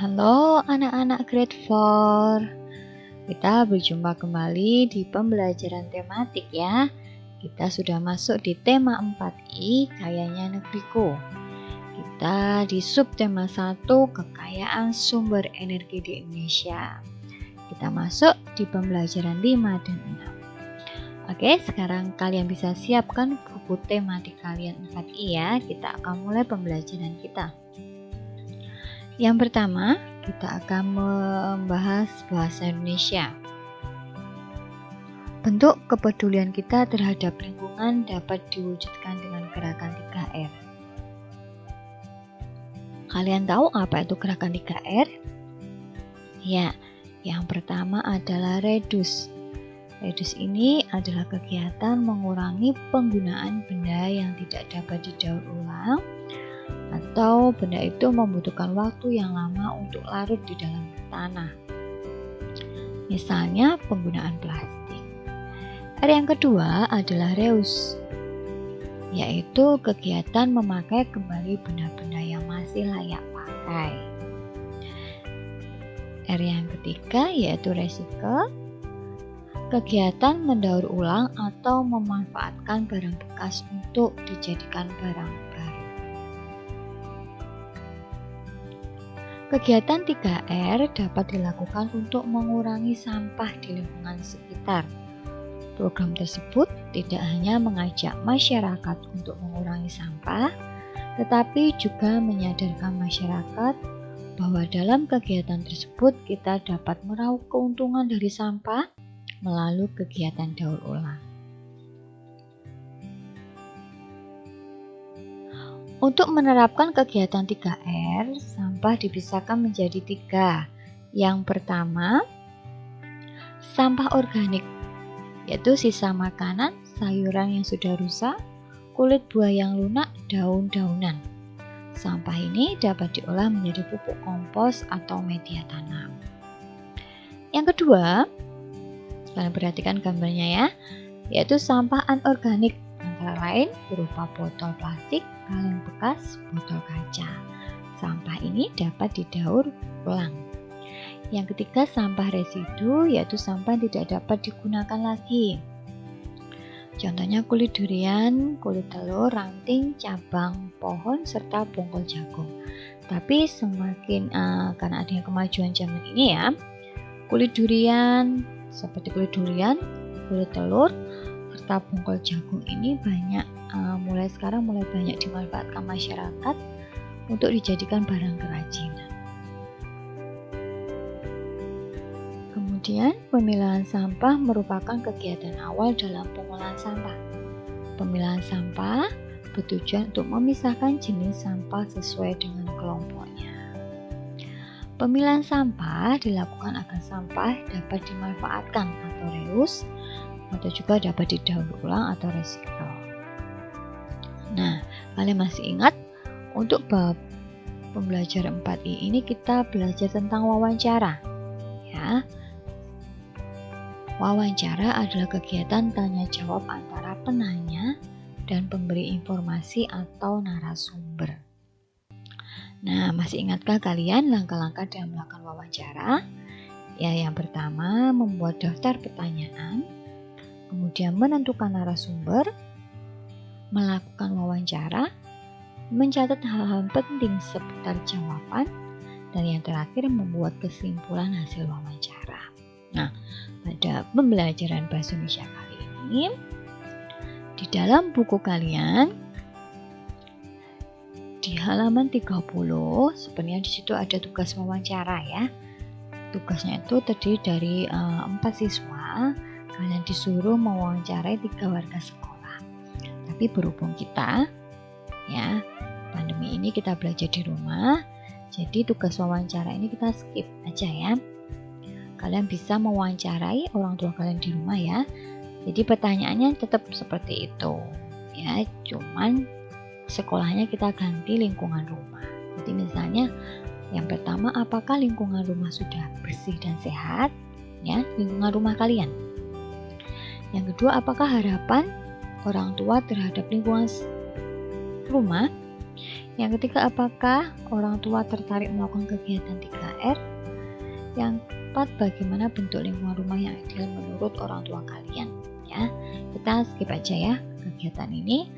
Halo anak-anak grade 4. Kita berjumpa kembali di pembelajaran tematik ya. Kita sudah masuk di tema 4I, Kayanya Negeriku. Kita di subtema 1, Kekayaan Sumber Energi di Indonesia. Kita masuk di pembelajaran 5 dan 6. Oke, sekarang kalian bisa siapkan buku tematik kalian 4I ya. Kita akan mulai pembelajaran kita. Yang pertama, kita akan membahas bahasa Indonesia. Bentuk kepedulian kita terhadap lingkungan dapat diwujudkan dengan gerakan 3R. Kalian tahu apa itu gerakan 3R? Ya, yang pertama adalah reduce. Reduce ini adalah kegiatan mengurangi penggunaan benda yang tidak dapat didaur ulang, atau benda itu membutuhkan waktu yang lama untuk larut di dalam tanah. Misalnya penggunaan plastik. R yang kedua adalah reuse, yaitu kegiatan memakai kembali benda-benda yang masih layak pakai. R yang ketiga yaitu recycle, kegiatan mendaur ulang atau memanfaatkan barang bekas untuk dijadikan barang baru. Kegiatan 3R dapat dilakukan untuk mengurangi sampah di lingkungan sekitar. Program tersebut tidak hanya mengajak masyarakat untuk mengurangi sampah, tetapi juga menyadarkan masyarakat bahwa dalam kegiatan tersebut kita dapat meraup keuntungan dari sampah melalui kegiatan daur ulang. Untuk menerapkan kegiatan 3R, sampah dipisahkan menjadi 3. Yang pertama, sampah organik, yaitu sisa makanan, sayuran yang sudah rusak, kulit buah yang lunak, daun-daunan. Sampah ini dapat diolah menjadi pupuk kompos atau media tanam. Yang kedua, kalian perhatikan gambarnya ya, yaitu sampah anorganik, antara lain berupa botol plastik, kaleng bekas, botol kaca. Sampah ini dapat didaur ulang. Yang ketiga, sampah residu, yaitu sampah yang tidak dapat digunakan lagi. Contohnya kulit durian, kulit telur, ranting, cabang pohon, serta bongkol jagung. Tapi semakin karena adanya kemajuan zaman ini ya, kulit durian, seperti kulit durian, kulit telur, serta bongkol jagung ini mulai banyak dimanfaatkan masyarakat untuk dijadikan barang kerajinan. Kemudian, pemilahan sampah merupakan kegiatan awal dalam pengolahan sampah. Pemilahan sampah bertujuan untuk memisahkan jenis sampah sesuai dengan kelompoknya. Pemilahan sampah dilakukan agar sampah dapat dimanfaatkan atau reuse, atau juga dapat didaur ulang atau recycle. Nah, kalian masih ingat untuk bab pembelajaran 4I ini kita belajar tentang wawancara. Ya. Wawancara adalah kegiatan tanya jawab antara penanya dan pemberi informasi atau narasumber. Nah, masih ingatkah kalian langkah-langkah dalam melakukan wawancara? Ya, yang pertama membuat daftar pertanyaan, kemudian menentukan narasumber, melakukan wawancara, mencatat hal-hal penting seputar jawaban, dan yang terakhir membuat kesimpulan hasil wawancara. Nah, pada pembelajaran bahasa Indonesia kali ini, di dalam buku kalian, di halaman 30, sebenarnya di situ ada tugas wawancara ya. Tugasnya itu terdiri dari 4 siswa. Kalian disuruh mewawancarai 3 warga sekolah. Tapi berhubung kita ya pandemi ini kita belajar di rumah, jadi tugas wawancara ini kita skip aja ya. Kalian bisa mewawancarai orang tua kalian di rumah ya. Jadi pertanyaannya tetap seperti itu ya, cuman sekolahnya kita ganti lingkungan rumah. Jadi misalnya yang pertama, apakah lingkungan rumah sudah bersih dan sehat ya, lingkungan rumah kalian. Yang kedua, apakah harapan orang tua terhadap lingkungan rumah. Yang ketiga, apakah orang tua tertarik melakukan kegiatan 3 TKR. Yang keempat, bagaimana bentuk lingkungan rumah yang ideal menurut orang tua kalian. Ya, kita skip aja ya kegiatan ini.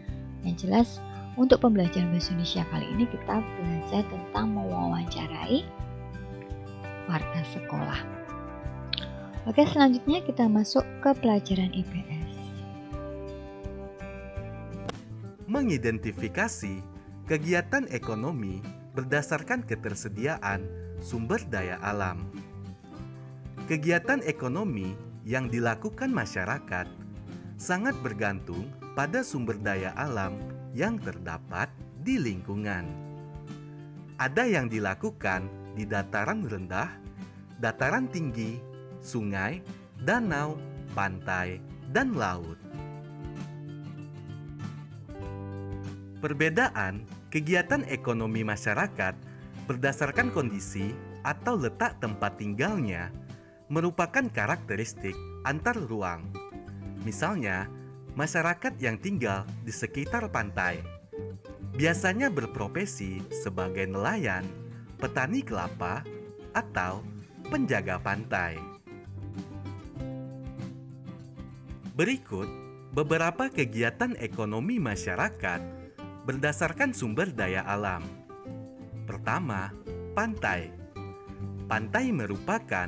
Yang jelas untuk pembelajaran bahasa Indonesia kali ini kita belajar tentang mewawancarai warga sekolah. Oke, selanjutnya kita masuk ke pelajaran IPS. Mengidentifikasi kegiatan ekonomi berdasarkan ketersediaan sumber daya alam. Kegiatan ekonomi yang dilakukan masyarakat sangat bergantung pada sumber daya alam yang terdapat di lingkungan. Ada yang dilakukan di dataran rendah, dataran tinggi, sungai, danau, pantai, dan laut. Perbedaan kegiatan ekonomi masyarakat berdasarkan kondisi atau letak tempat tinggalnya merupakan karakteristik antar ruang. Misalnya, masyarakat yang tinggal di sekitar pantai biasanya berprofesi sebagai nelayan, petani kelapa, atau penjaga pantai. Berikut beberapa kegiatan ekonomi masyarakat berdasarkan sumber daya alam. Pertama, pantai. Pantai merupakan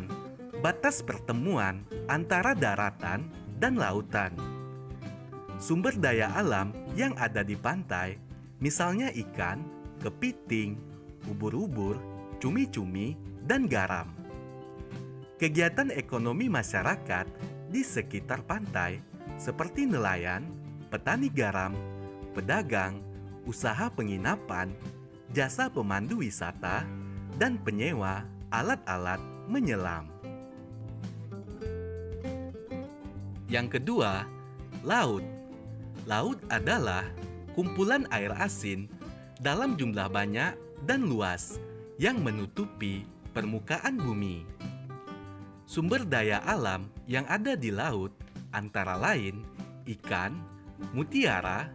batas pertemuan antara daratan dan lautan. Sumber daya alam yang ada di pantai, misalnya ikan, kepiting, ubur-ubur, cumi-cumi, dan garam. Kegiatan ekonomi masyarakat di sekitar pantai seperti nelayan, petani garam, pedagang, usaha penginapan, jasa pemandu wisata, dan penyewa alat-alat menyelam. Yang kedua, laut. Laut adalah kumpulan air asin dalam jumlah banyak dan luas yang menutupi permukaan bumi. Sumber daya alam yang ada di laut antara lain ikan, mutiara,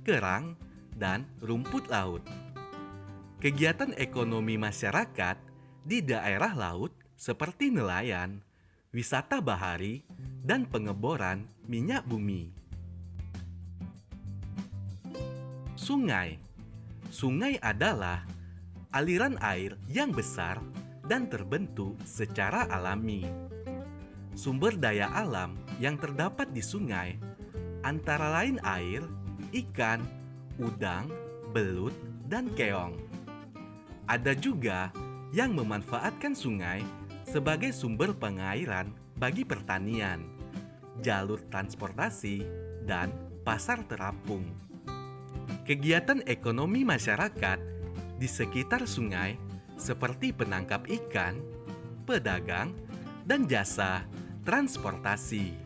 kerang, dan rumput laut. Kegiatan ekonomi masyarakat di daerah laut seperti nelayan, wisata bahari, dan pengeboran minyak bumi. Sungai. Sungai adalah aliran air yang besar dan terbentuk secara alami. Sumber daya alam yang terdapat di sungai antara lain air, ikan, udang, belut, dan keong. Ada juga yang memanfaatkan sungai sebagai sumber pengairan bagi pertanian, jalur transportasi, dan pasar terapung. Kegiatan ekonomi masyarakat di sekitar sungai seperti penangkap ikan, pedagang, dan jasa transportasi.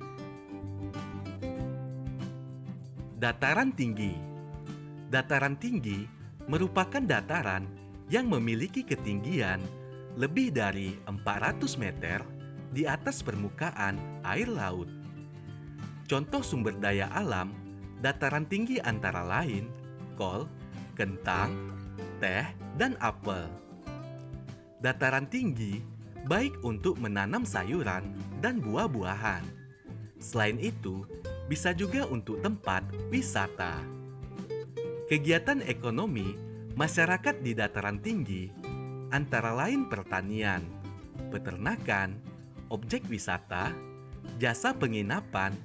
Dataran tinggi. Dataran tinggi merupakan dataran yang memiliki ketinggian lebih dari 400 meter di atas permukaan air laut. Contoh sumber daya alam dataran tinggi antara lain kol, kentang, teh, dan apel. Dataran tinggi baik untuk menanam sayuran dan buah-buahan. Selain itu, bisa juga untuk tempat wisata. Kegiatan ekonomi masyarakat di dataran tinggi antara lain pertanian, peternakan, objek wisata, jasa penginapan,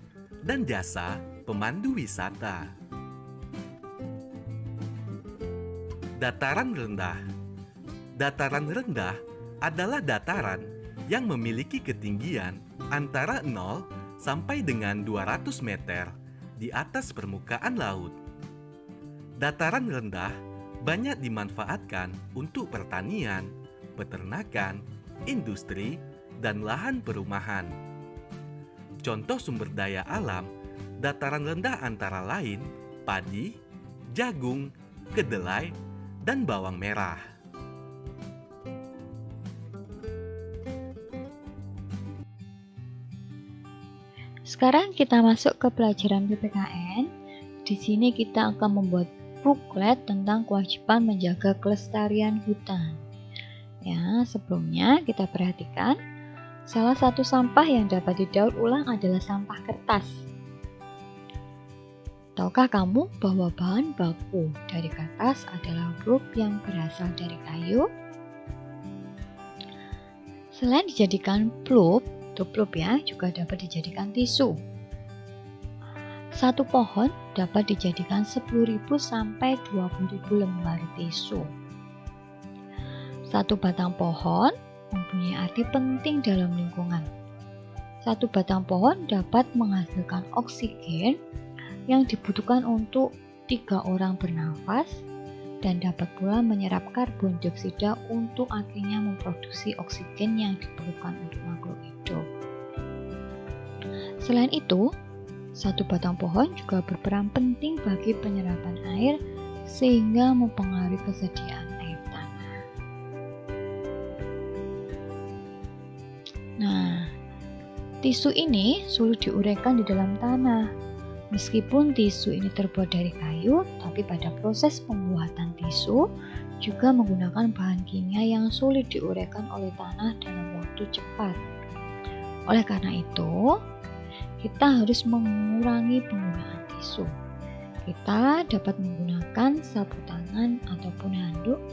dan jasa pemandu wisata. Dataran rendah. Dataran rendah adalah dataran yang memiliki ketinggian antara 0 sampai dengan 200 meter di atas permukaan laut. Dataran rendah banyak dimanfaatkan untuk pertanian, peternakan, industri, dan lahan perumahan. Contoh sumber daya alam dataran rendah antara lain padi, jagung, kedelai, dan bawang merah. Sekarang kita masuk ke pelajaran PPKN. Di sini kita akan membuat booklet tentang kewajiban menjaga kelestarian hutan. Ya, sebelumnya kita perhatikan salah satu sampah yang dapat didaur ulang adalah sampah kertas. Tahukah kamu bahwa bahan baku dari kertas adalah pulp yang berasal dari kayu? Selain dijadikan pulp ya, juga dapat dijadikan tisu. Satu pohon dapat dijadikan 10.000 sampai 20.000 lembar tisu. Satu batang pohon mempunyai arti penting dalam lingkungan. Satu batang pohon dapat menghasilkan oksigen yang dibutuhkan untuk 3 orang bernafas dan dapat pula menyerap karbon dioksida untuk akhirnya memproduksi oksigen yang diperlukan untuk makhluk hidup. Selain itu, satu batang pohon juga berperan penting bagi penyerapan air sehingga mempengaruhi kesediaan air tanah. Nah, tisu ini sulit diuraikan di dalam tanah. Meskipun tisu ini terbuat dari kayu, tapi pada proses pembuatan tisu juga menggunakan bahan kimia yang sulit diuraikan oleh tanah dalam waktu cepat. Oleh karena itu, kita harus mengurangi penggunaan tisu. Kita dapat menggunakan sapu tangan ataupun handuk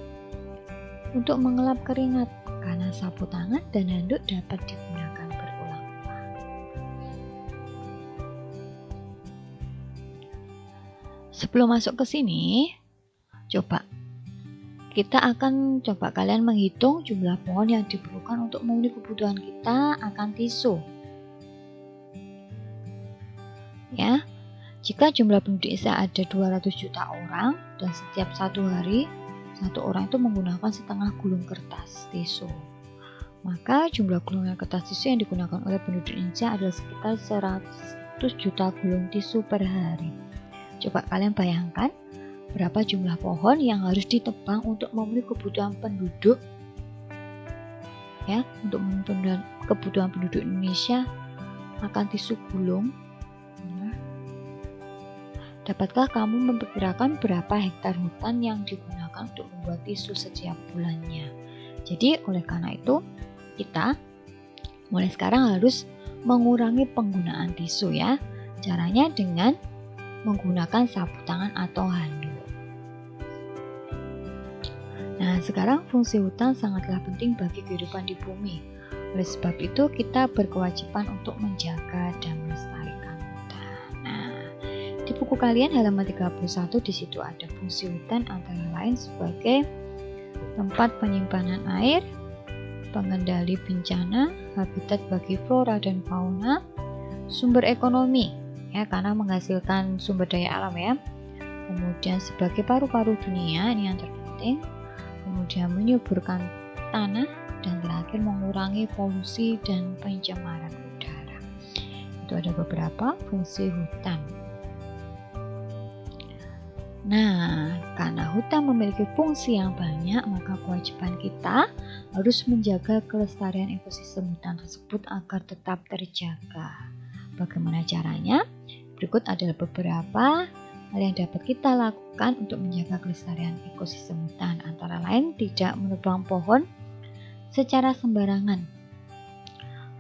untuk mengelap keringat, karena sapu tangan dan handuk dapat digunakan berulang-ulang. Sebelum masuk ke sini, coba kalian menghitung jumlah pohon yang diperlukan untuk memenuhi kebutuhan kita akan tisu. Ya, jika jumlah penduduk Indonesia ada 200 juta orang dan setiap satu hari satu orang itu menggunakan setengah gulung kertas tisu, maka jumlah gulungan kertas tisu yang digunakan oleh penduduk Indonesia adalah sekitar 100 juta gulung tisu per hari. Coba kalian bayangkan berapa jumlah pohon yang harus ditebang untuk memenuhi kebutuhan penduduk, ya, untuk memenuhi kebutuhan penduduk Indonesia akan tisu gulung. Dapatkah kamu memperkirakan berapa hektar hutan yang digunakan untuk membuat tisu setiap bulannya? Jadi oleh karena itu, kita mulai sekarang harus mengurangi penggunaan tisu ya. Caranya dengan menggunakan sapu tangan atau handuk. Nah, sekarang fungsi hutan sangatlah penting bagi kehidupan di bumi. Oleh sebab itu, kita berkewajiban untuk menjaga dan melestarikan hutan. Nah, di buku kalian halaman 31 di situ ada fungsi hutan antara lain sebagai tempat penyimpanan air, pengendali bencana, habitat bagi flora dan fauna, sumber ekonomi ya karena menghasilkan sumber daya alam ya. Kemudian sebagai paru-paru dunia ini yang terpenting, kemudian menyuburkan tanah dan terakhir mengurangi polusi dan pencemaran udara. Itu ada beberapa fungsi hutan. Nah, karena hutan memiliki fungsi yang banyak, maka kewajiban kita harus menjaga kelestarian ekosistem hutan tersebut agar tetap terjaga. Bagaimana caranya? Berikut adalah beberapa hal yang dapat kita lakukan untuk menjaga kelestarian ekosistem hutan. Antara lain, tidak menebang pohon secara sembarangan.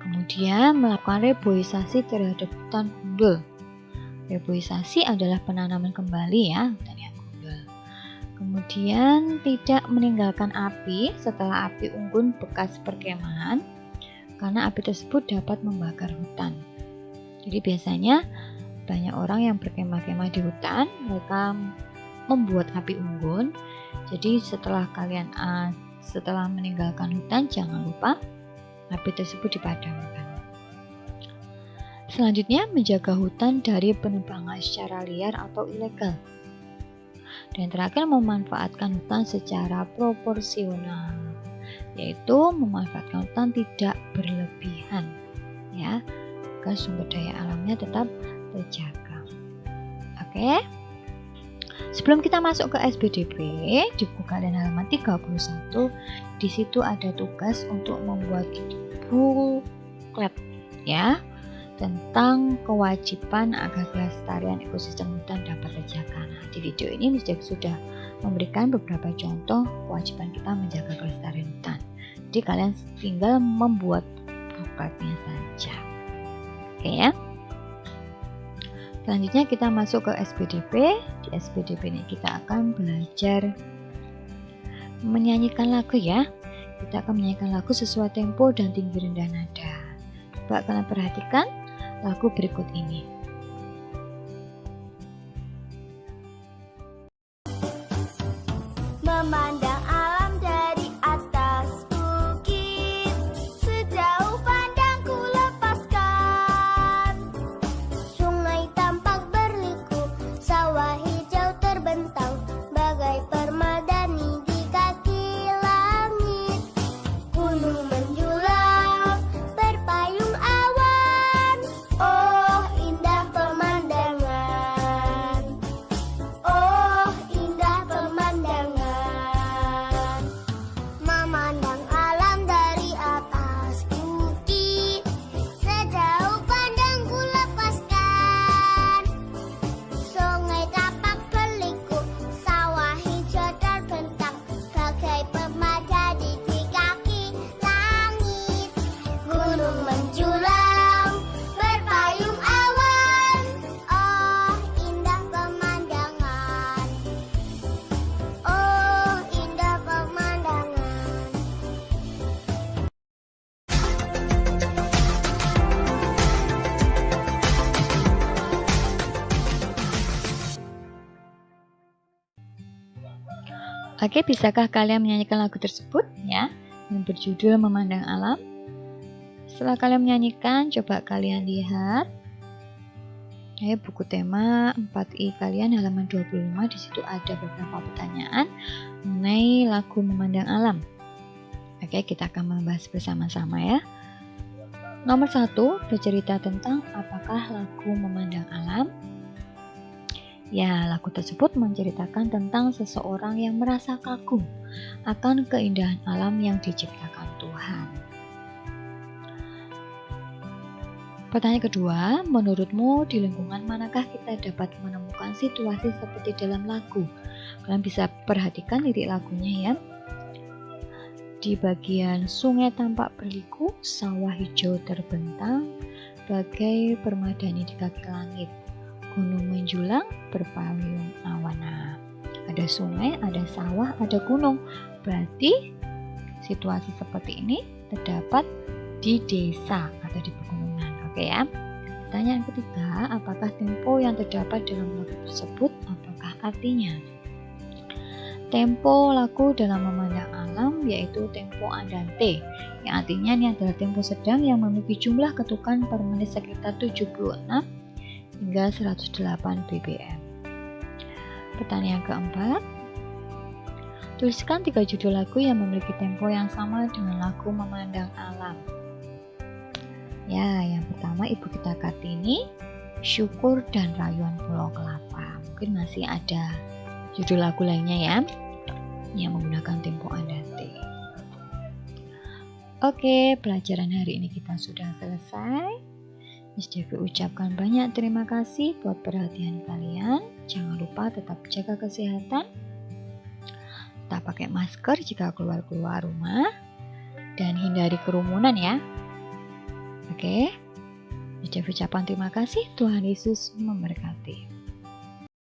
Kemudian, melakukan reboisasi terhadap hutan gundul. Reboisasi adalah penanaman kembali ya hutan yang gundul. Kemudian tidak meninggalkan api setelah api unggun bekas perkemahan karena api tersebut dapat membakar hutan. Jadi biasanya banyak orang yang berkemah-kemah di hutan, mereka membuat api unggun. Jadi setelah meninggalkan hutan, jangan lupa api tersebut dipadamkan. Selanjutnya, menjaga hutan dari penebangan secara liar atau ilegal. Dan terakhir, memanfaatkan hutan secara proporsional, yaitu memanfaatkan hutan tidak berlebihan, ya, agar sumber daya alamnya tetap terjaga. Oke. Sebelum kita masuk ke SBDP, di buku kalian halaman 31, di situ ada tugas untuk membuat buklet, ya, tentang kewajiban agar kelestarian ekosistem hutan dapat terjaga. Nah, di video ini sudah memberikan beberapa contoh kewajiban kita menjaga kelestarian hutan. Jadi kalian tinggal membuat prakteknya saja. Oke ya. Selanjutnya kita masuk ke SPDP. Di SPDP ini kita akan belajar menyanyikan lagu ya. Kita akan menyanyikan lagu sesuai tempo dan tinggi rendah nada. Coba kalian perhatikan lagu berikut ini. Memandang alam dari atas bukit, sejauh pandangku lepaskan. Sungai tampak berliku, sawah hijau terbentang, bagai permadani di kaki langit. Gunung menjulang, berpayung awan, oh indah pemandangan. Oh indah pemandangan. Memandang alam dari atas bukit, sejauh pandangku lepaskan. Sungai tapak berliku, sawah hijau terbentang, bagai pemadani di kaki langit. Gunung menjulang, berpayung awan, oh indah pemandangan. Oh indah pemandangan. Oke, bisakah kalian menyanyikan lagu tersebut ya, yang berjudul Memandang Alam? Setelah kalian menyanyikan, coba kalian lihat buku tema 4I kalian halaman 25. Di situ ada beberapa pertanyaan mengenai lagu Memandang Alam. Oke, kita akan membahas bersama-sama ya. Nomor 1, bercerita tentang apakah lagu Memandang Alam? Ya, lagu tersebut menceritakan tentang seseorang yang merasa kagum akan keindahan alam yang diciptakan Tuhan. Pertanyaan kedua, menurutmu di lingkungan manakah kita dapat menemukan situasi seperti dalam lagu? Kalian bisa perhatikan lirik lagunya ya. Di bagian sungai tampak berliku, sawah hijau terbentang, bagai permadani di kaki langit. Gunung menjulang, berpayung awan. Nah, ada sungai, ada sawah, ada gunung. Berarti situasi seperti ini terdapat di desa atau di pegunungan. Oke ya. Pertanyaan ketiga, apakah tempo yang terdapat dalam lagu tersebut? Apakah artinya? Tempo lagu dalam Memandang Alam yaitu tempo andante, yang artinya ini adalah tempo sedang yang memiliki jumlah ketukan per menit sekitar 76 hingga 108 BPM. Pertanyaan keempat, tuliskan 3 judul lagu yang memiliki tempo yang sama dengan lagu Memandang Alam. Ya, yang pertama Ibu Kita Kartini, Syukur, dan Rayuan Pulau Kelapa. Mungkin masih ada judul lagu lainnya ya yang menggunakan tempo andante. Oke, pelajaran hari ini kita sudah selesai. Miss Devi ucapkan banyak terima kasih buat perhatian kalian. Jangan lupa tetap jaga kesehatan, tetap pakai masker jika keluar rumah, dan hindari kerumunan ya. Oke, Miss Devi ucapkan terima kasih. Tuhan Yesus memberkati.